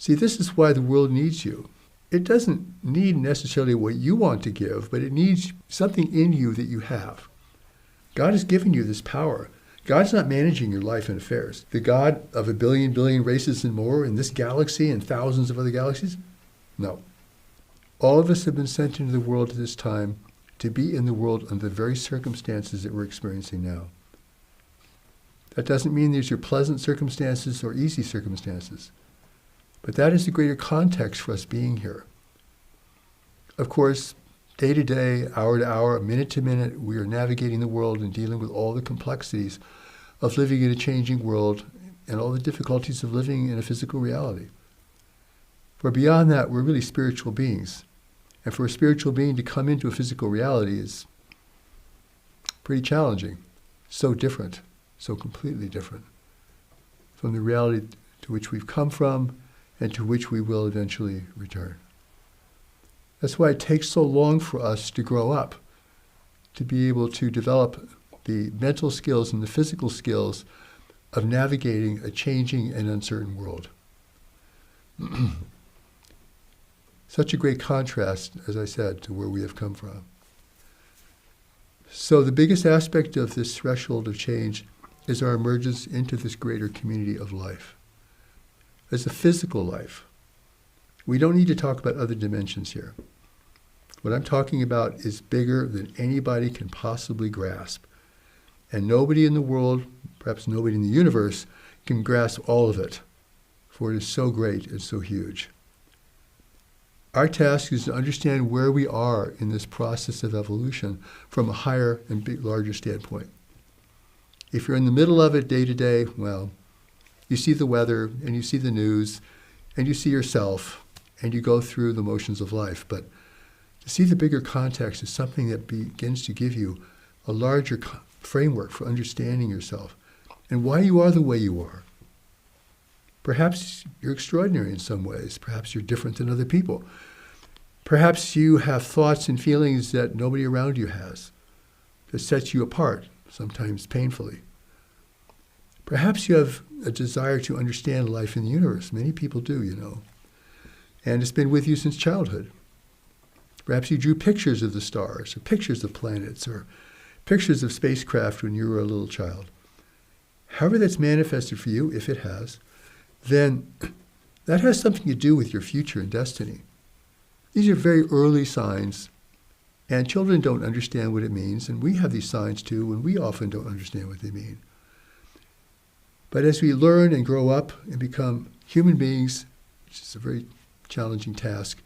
See, this is why the world needs you. It doesn't need necessarily what you want to give, but it needs something in you that you have. God has given you this power. God's not managing your life and affairs. The God of a billion races and more in this galaxy and thousands of other galaxies? No. All of us have been sent into the world at this time to be in the world under the very circumstances that we're experiencing now. That doesn't mean these are pleasant circumstances or easy circumstances. But that is the greater context for us being here. Of course, day to day, hour to hour, minute to minute, we are navigating the world and dealing with all the complexities of living in a changing world and all the difficulties of living in a physical reality. For beyond that, we're really spiritual beings. And for a spiritual being to come into a physical reality is pretty challenging. So different, so completely different from the reality to which we've come from and to which we will eventually return. That's why it takes so long for us to grow up, to be able to develop the mental skills and the physical skills of navigating a changing and uncertain world. Such a great contrast, as I said, to where we have come from. So the biggest aspect of this threshold of change is our emergence into this greater community of life. As a physical life. We don't need to talk about other dimensions here. What I'm talking about is bigger than anybody can possibly grasp. And nobody in the world, perhaps nobody in the universe, can grasp all of it, for it is so great and so huge. Our task is to understand where we are in this process of evolution from a higher and larger standpoint. If you're in the middle of it day to day, well, you see the weather, and you see the news, and you see yourself, and you go through the motions of life. But to see the bigger context is something that begins to give you a larger framework for understanding yourself and why you are the way you are. Perhaps you're extraordinary in some ways. Perhaps you're different than other people. Perhaps you have thoughts and feelings that nobody around you has, that sets you apart, sometimes painfully. Perhaps you have a desire to understand life in the universe. Many people do, you know. And it's been with you since childhood. Perhaps you drew pictures of the stars, or pictures of planets, or pictures of spacecraft when you were a little child. However that's manifested for you, if it has, then that has something to do with your future and destiny. These are very early signs, and children don't understand what it means, and we have these signs too, and we often don't understand what they mean. But as we learn and grow up and become human beings, which is a very challenging task,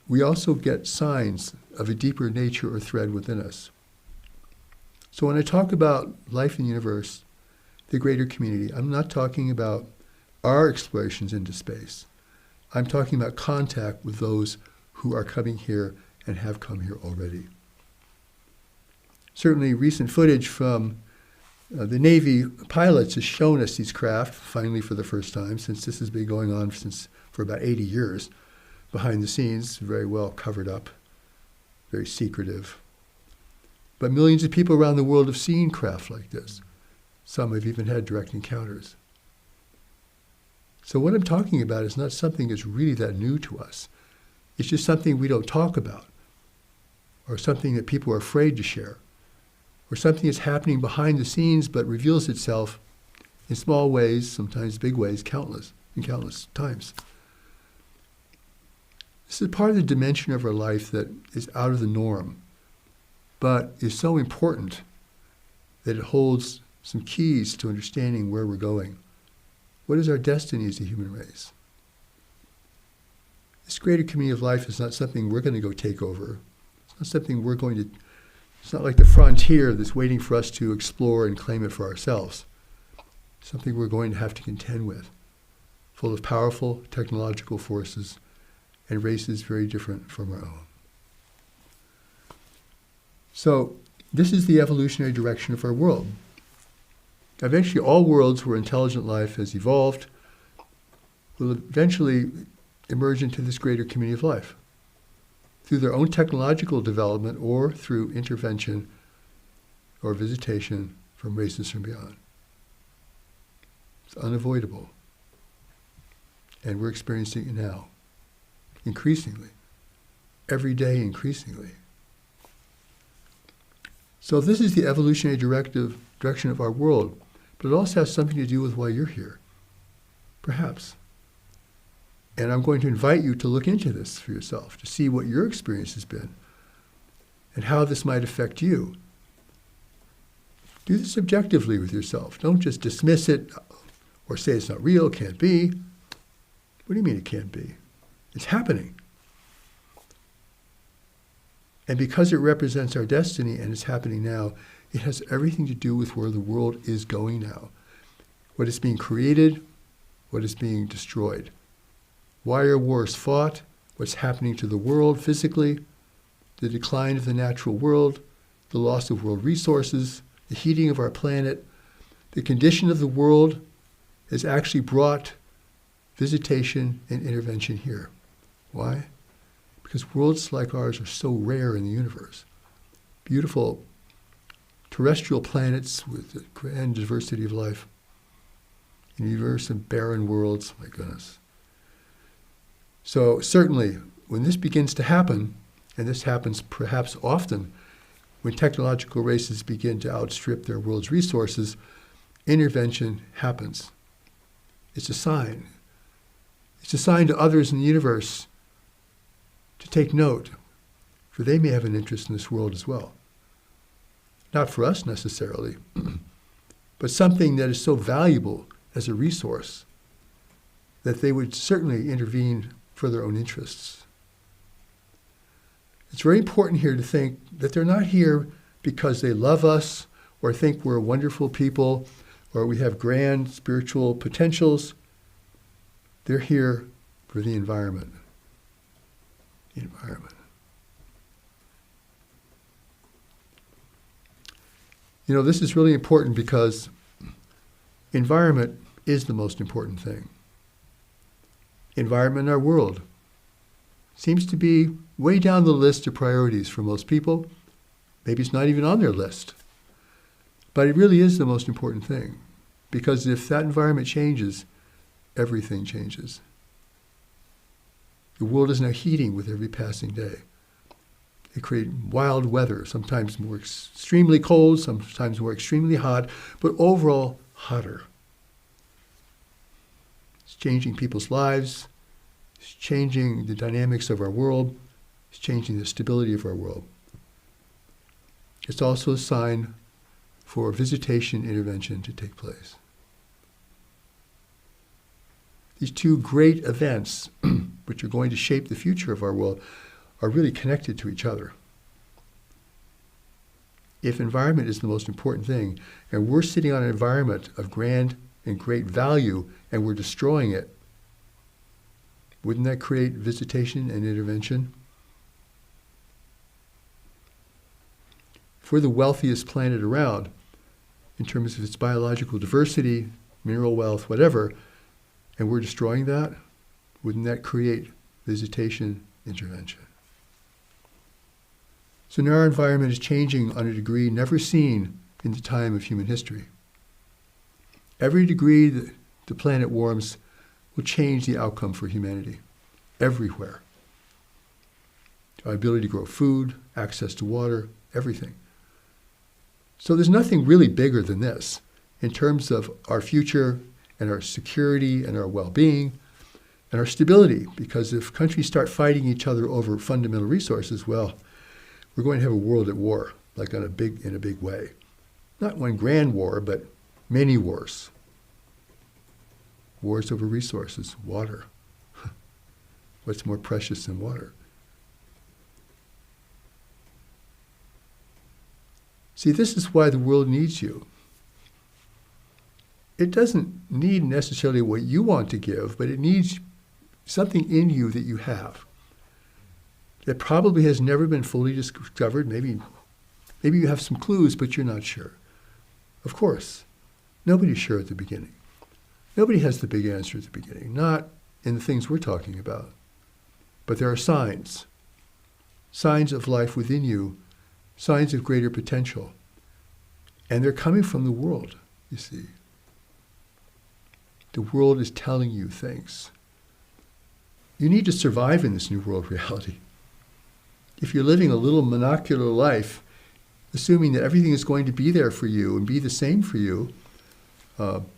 we also get signs of a deeper nature or thread within us. So when I talk about life in the universe, the greater community, I'm not talking about our explorations into space. I'm talking about contact with those who are coming here and have come here already. Certainly recent footage from the Navy pilots has shown us these craft, finally for the first time, since this has been going on for about 80 years, behind the scenes, very well covered up, very secretive. But millions of people around the world have seen craft like this. Some have even had direct encounters. So what I'm talking about is not something that's really that new to us. It's just something we don't talk about, or something that people are afraid to share, or something that's happening behind the scenes but reveals itself in small ways, sometimes big ways, countless times. This is part of the dimension of our life that is out of the norm, but is so important that it holds some keys to understanding where we're going. What is our destiny as a human race? This greater community of life is not something we're going to go take over. It's not something we're going to. It's not like the frontier that's waiting for us to explore and claim it for ourselves. Something we're going to have to contend with, full of powerful technological forces and races very different from our own. So this is the evolutionary direction of our world. Eventually, all worlds where intelligent life has evolved will eventually emerge into this greater community of life through their own technological development or through intervention or visitation from races from beyond. It's unavoidable. And we're experiencing it now, increasingly, every day increasingly. So this is the evolutionary direction of our world, but it also has something to do with why you're here, perhaps. And I'm going to invite you to look into this for yourself, to see what your experience has been and how this might affect you. Do this objectively with yourself. Don't just dismiss it or say it's not real, can't be. What do you mean it can't be? It's happening. And because it represents our destiny and it's happening now, it has everything to do with where the world is going now. What is being created, what is being destroyed. Why are wars fought? What's happening to the world physically? The decline of the natural world, the loss of world resources, the heating of our planet. The condition of the world has actually brought visitation and intervention here. Why? Because worlds like ours are so rare in the universe. Beautiful terrestrial planets with a grand diversity of life. An universe of barren worlds, my goodness. So certainly, when this begins to happen, and this happens perhaps often, when technological races begin to outstrip their world's resources, intervention happens. It's a sign. It's a sign to others in the universe to take note, for they may have an interest in this world as well. Not for us necessarily, but something that is so valuable as a resource that they would certainly intervene for their own interests. It's very important here to think that they're not here because they love us or think we're wonderful people or we have grand spiritual potentials. They're here for the environment. The environment. You know, this is really important because environment is the most important thing. Environment in our world seems to be way down the list of priorities for most people. Maybe it's not even on their list. But it really is the most important thing, because if that environment changes, everything changes. The world is now heating with every passing day. They create wild weather, sometimes more extremely cold, sometimes more extremely hot, but overall hotter. It's changing people's lives. It's changing the dynamics of our world. It's changing the stability of our world. It's also a sign for visitation intervention to take place. These two great events, which are going to shape the future of our world, are really connected to each other. If environment is the most important thing, and we're sitting on an environment of grand and great value, and we're destroying it, wouldn't that create visitation and intervention? If we're the wealthiest planet around, in terms of its biological diversity, mineral wealth, whatever, and we're destroying that, wouldn't that create visitation, intervention? So now our environment is changing on a degree never seen in the time of human history. Every degree that the planet warms will change the outcome for humanity, everywhere. Our ability to grow food, access to water, everything. So there's nothing really bigger than this in terms of our future and our security and our well-being and our stability, because if countries start fighting each other over fundamental resources, well, we're going to have a world at war, like in a big way. Not one grand war, but many wars. Wars over resources, water. What's more precious than water? See, this is why the world needs you. It doesn't need necessarily what you want to give, but it needs something in you that you have that probably has never been fully discovered. Maybe you have some clues, but you're not sure. Of course, nobody's sure at the beginning. Nobody has the big answer at the beginning, not in the things we're talking about. But there are signs of life within you, signs of greater potential. And they're coming from the world, you see. The world is telling you things. You need to survive in this new world reality. If you're living a little monocular life, assuming that everything is going to be there for you and be the same for you,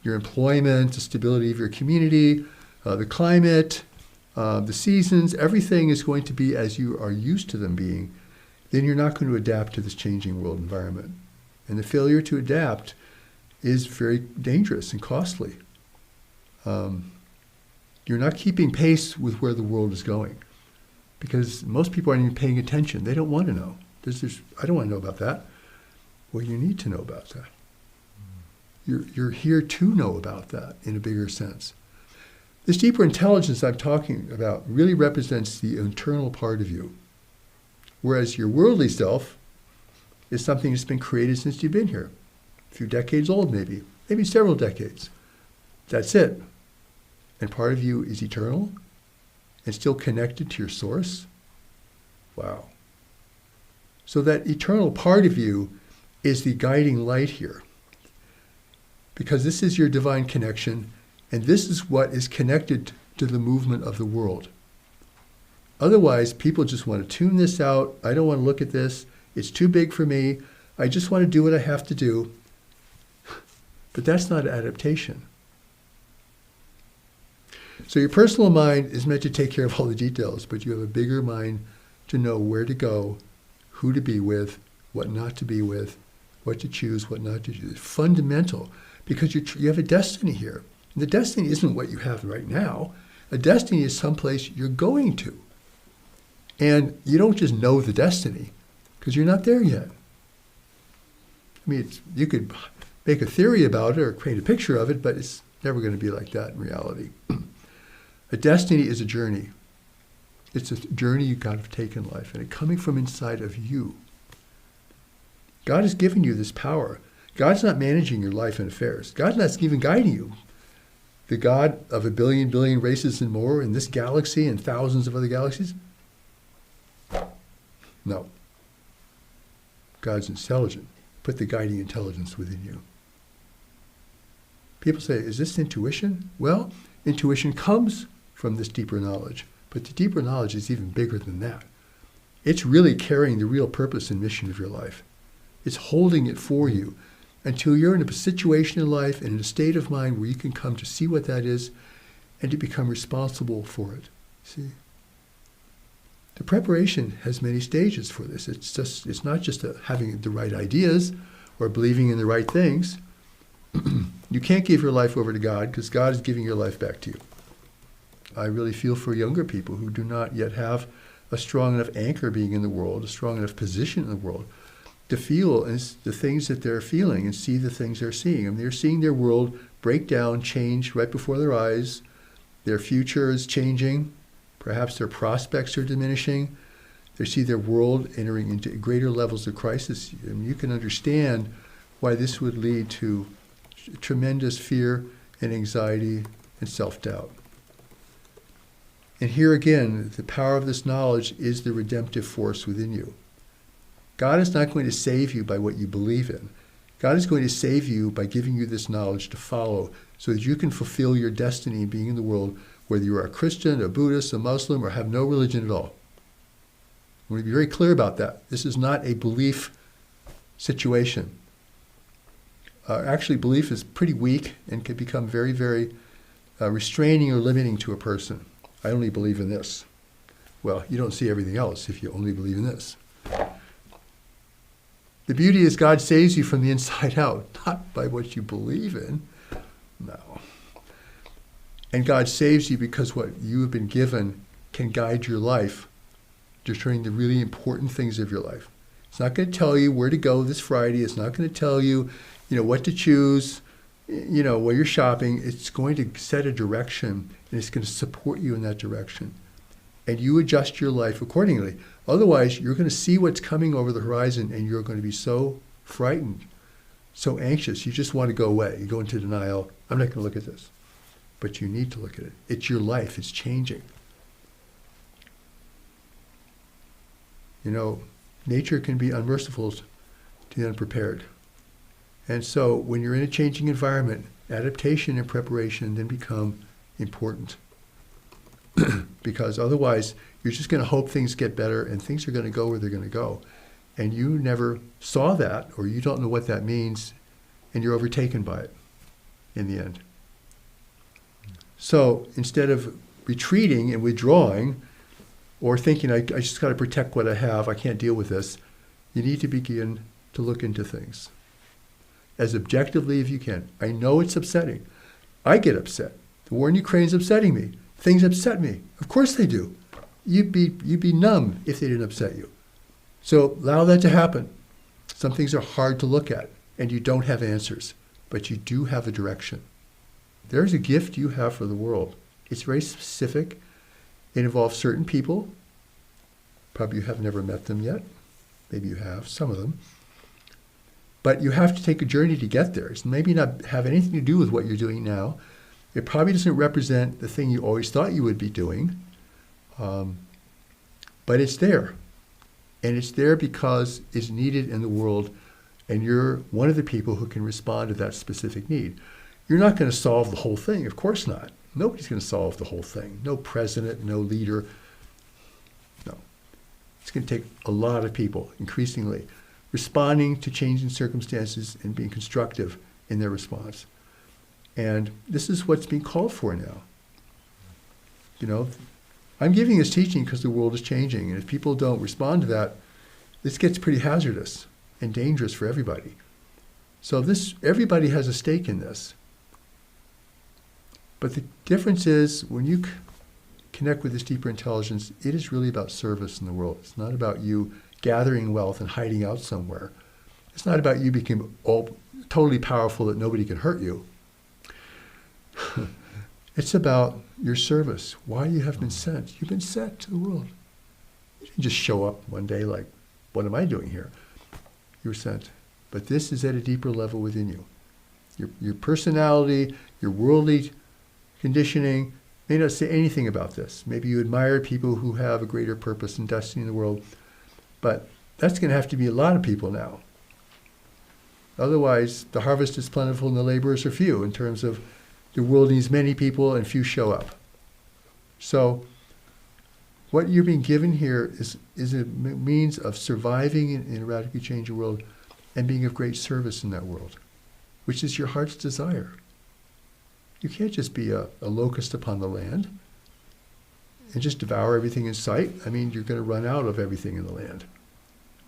your employment, the stability of your community, the climate, the seasons, everything is going to be as you are used to them being, then you're not going to adapt to this changing world environment. And the failure to adapt is very dangerous and costly. You're not keeping pace with where the world is going, because most people aren't even paying attention. They don't want to know. I don't want to know about that. Well, you need to know about that. You're here to know about that in a bigger sense. This deeper intelligence I'm talking about really represents the internal part of you, whereas your worldly self is something that's been created since you've been here. A few decades old, maybe several decades. That's it. And part of you is eternal and still connected to your source. Wow. So that eternal part of you is the guiding light here. Because this is your divine connection, and this is what is connected to the movement of the world. Otherwise, people just want to tune this out. I don't want to look at this. It's too big for me. I just want to do what I have to do. But that's not adaptation. So your personal mind is meant to take care of all the details, but you have a bigger mind to know where to go, who to be with, what not to be with, what to choose, what not to choose. It's fundamental, because you have a destiny here. And the destiny isn't what you have right now. A destiny is someplace you're going to. And you don't just know the destiny, because you're not there yet. I mean, you could make a theory about it or create a picture of it, but it's never going to be like that in reality. A destiny is a journey. It's a journey you've got to take in life, and it's coming from inside of you. God has given you this power. God's not managing your life and affairs. God's not even guiding you. The God of a billion races and more in this galaxy and thousands of other galaxies? No. God's intelligent. Put the guiding intelligence within you. People say, is this intuition? Well, intuition comes from this deeper knowledge, but the deeper knowledge is even bigger than that. It's really carrying the real purpose and mission of your life. It's holding it for you until you're in a situation in life and in a state of mind where you can come to see what that is and to become responsible for it. See? The preparation has many stages for this. It's not just having the right ideas or believing in the right things. You can't give your life over to God because God is giving your life back to you. I really feel for younger people who do not yet have a strong enough anchor being in the world, a strong enough position in the world to feel the things that they're feeling and see the things they're seeing. I mean, they're seeing their world break down, change right before their eyes. Their future is changing. Perhaps their prospects are diminishing. They see their world entering into greater levels of crisis. And you can understand why this would lead to tremendous fear and anxiety and self-doubt. And here again, the power of this knowledge is the redemptive force within you. God is not going to save you by what you believe in. God is going to save you by giving you this knowledge to follow so that you can fulfill your destiny being in the world, whether you are a Christian, a Buddhist, a Muslim, or have no religion at all. I want to be very clear about that. This is not a belief situation. Actually, belief is pretty weak and can become very, very restraining or limiting to a person. I only believe in this. Well, you don't see everything else if you only believe in this. The beauty is God saves you from the inside out, not by what you believe in. No. And God saves you because what you have been given can guide your life, determining the really important things of your life. It's not going to tell you where to go this Friday. It's not going to tell you, what to choose, where you're shopping. It's going to set a direction, and it's going to support you in that direction. And you adjust your life accordingly. Otherwise, you're going to see what's coming over the horizon, and you're going to be so frightened, so anxious. You just want to go away. You go into denial. I'm not going to look at this. But you need to look at it. It's your life. It's changing. Nature can be unmerciful to the unprepared. And so when you're in a changing environment, adaptation and preparation then become important. because otherwise you're just going to hope things get better and things are going to go where they're going to go. And you never saw that, or you don't know what that means, and you're overtaken by it in the end. So instead of retreating and withdrawing, or thinking, I just got to protect what I have, I can't deal with this, you need to begin to look into things as objectively as you can. I know it's upsetting. I get upset. The war in Ukraine is upsetting me. Things upset me. Of course they do. You'd be numb if they didn't upset you. So allow that to happen. Some things are hard to look at, and you don't have answers, but you do have a direction. There's a gift you have for the world. It's very specific. It involves certain people. Probably you have never met them yet. Maybe you have, some of them. But you have to take a journey to get there. It's maybe not have anything to do with what you're doing now. It probably doesn't represent the thing you always thought you would be doing. But it's there. And it's there because it's needed in the world, and you're one of the people who can respond to that specific need. You're not going to solve the whole thing. Of course not. Nobody's going to solve the whole thing. No president, no leader. No. It's going to take a lot of people, increasingly, responding to changing circumstances and being constructive in their response. And this is what's being called for now. You know, I'm giving this teaching because the world is changing, and if people don't respond to that, this gets pretty hazardous and dangerous for everybody. So everybody has a stake in this. But the difference is, when you connect with this deeper intelligence, it is really about service in the world. It's not about you gathering wealth and hiding out somewhere. It's not about you becoming all totally powerful that nobody can hurt you. It's about your service, why you have been sent. You've been sent to the world. You didn't just show up one day like, what am I doing here? You were sent. But this is at a deeper level within you. Your personality, your worldly conditioning may not say anything about this. Maybe you admire people who have a greater purpose and destiny in the world, but that's going to have to be a lot of people now. Otherwise, the harvest is plentiful and the laborers are few, in terms of the world needs many people and few show up. So what you're being given here is a means of surviving in a radically changing world and being of great service in that world, which is your heart's desire. You can't just be a locust upon the land and just devour everything in sight. I mean, you're going to run out of everything in the land,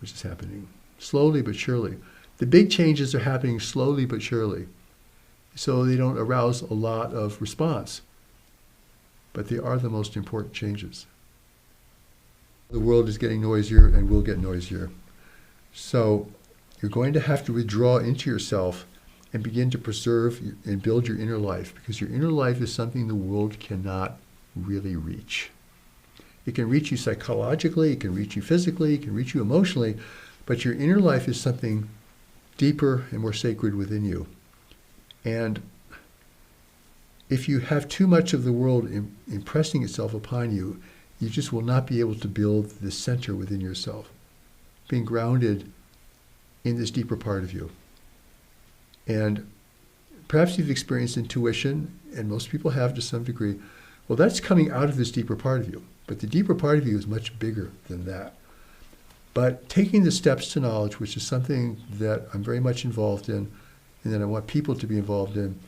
which is happening slowly but surely. The big changes are happening slowly but surely, so they don't arouse a lot of response. But they are the most important changes. The world is getting noisier and will get noisier. So you're going to have to withdraw into yourself and begin to preserve and build your inner life, because your inner life is something the world cannot really reach. It can reach you psychologically, it can reach you physically, it can reach you emotionally, but your inner life is something deeper and more sacred within you. And if you have too much of the world impressing itself upon you, you just will not be able to build this center within yourself, being grounded in this deeper part of you. And perhaps you've experienced intuition, and most people have to some degree. Well, that's coming out of this deeper part of you. But the deeper part of you is much bigger than that. But taking the steps to knowledge, which is something that I'm very much involved in, and that I want people to be involved in,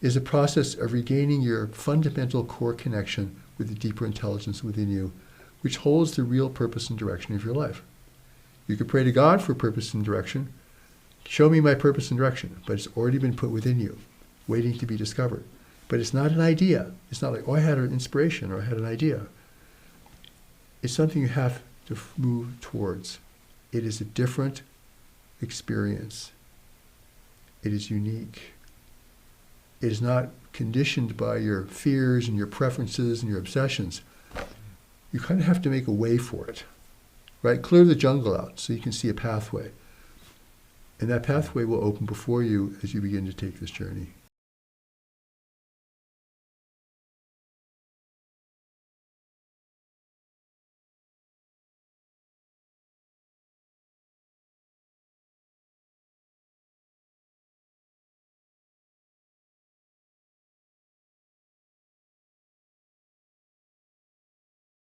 is a process of regaining your fundamental core connection with the deeper intelligence within you, which holds the real purpose and direction of your life. You can pray to God for purpose and direction. Show me my purpose and direction, but it's already been put within you, waiting to be discovered. But it's not an idea. It's not like, oh, I had an inspiration or I had an idea. It's something you have to move towards. It is a different experience. It is unique. It is not conditioned by your fears and your preferences and your obsessions. You kind of have to make a way for it, right? Clear the jungle out so you can see a pathway. And that pathway will open before you as you begin to take this journey.